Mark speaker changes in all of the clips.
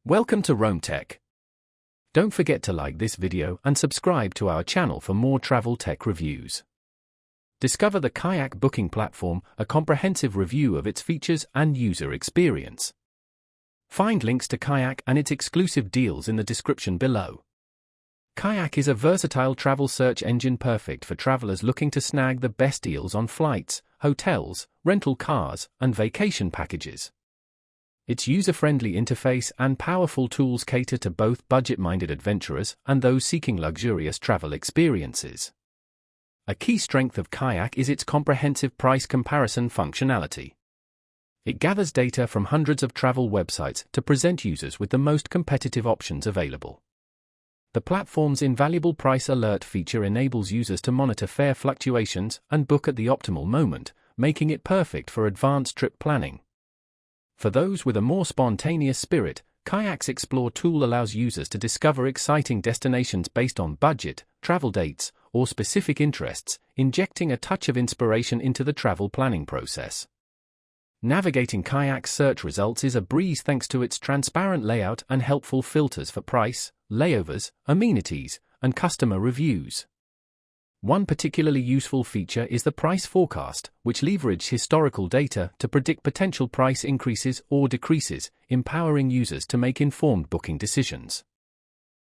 Speaker 1: Welcome to Rome Tech. Don't forget to like this video and subscribe to our channel for more travel tech reviews. Discover the Kayak booking platform, a comprehensive review of its features and user experience. Find links to Kayak and its exclusive deals in the description below. Kayak is a versatile travel search engine perfect for travelers looking to snag the best deals on flights, hotels, rental cars, and vacation packages. Its user-friendly interface and powerful tools cater to both budget-minded adventurers and those seeking luxurious travel experiences. A key strength of Kayak is its comprehensive price comparison functionality. It gathers data from hundreds of travel websites to present users with the most competitive options available. The platform's invaluable price alert feature enables users to monitor fare fluctuations and book at the optimal moment, making it perfect for advanced trip planning. For those with a more spontaneous spirit, Kayak's Explore tool allows users to discover exciting destinations based on budget, travel dates, or specific interests, injecting a touch of inspiration into the travel planning process. Navigating Kayak's search results is a breeze thanks to its transparent layout and helpful filters for price, layovers, amenities, and customer reviews. One particularly useful feature is the price forecast, which leverages historical data to predict potential price increases or decreases, empowering users to make informed booking decisions.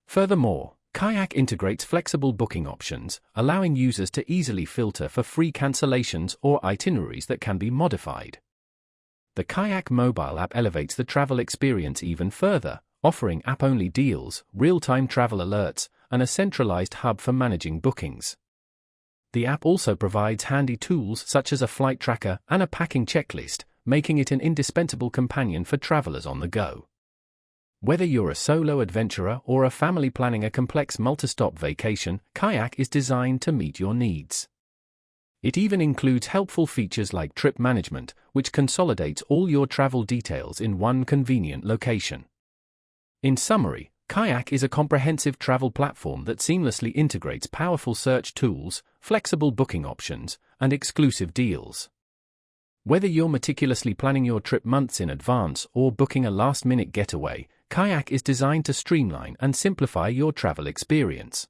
Speaker 1: Furthermore, Kayak integrates flexible booking options, allowing users to easily filter for free cancellations or itineraries that can be modified. The Kayak mobile app elevates the travel experience even further, offering app-only deals, real-time travel alerts, and a centralized hub for managing bookings. The app also provides handy tools such as a flight tracker and a packing checklist, making it an indispensable companion for travelers on the go. Whether you're a solo adventurer or a family planning a complex multi-stop vacation, Kayak is designed to meet your needs. It even includes helpful features like trip management, which consolidates all your travel details in one convenient location. In summary, Kayak is a comprehensive travel platform that seamlessly integrates powerful search tools, flexible booking options, and exclusive deals. Whether you're meticulously planning your trip months in advance or booking a last-minute getaway, Kayak is designed to streamline and simplify your travel experience.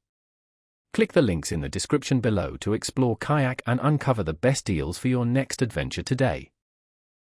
Speaker 1: Click the links in the description below to explore Kayak and uncover the best deals for your next adventure today.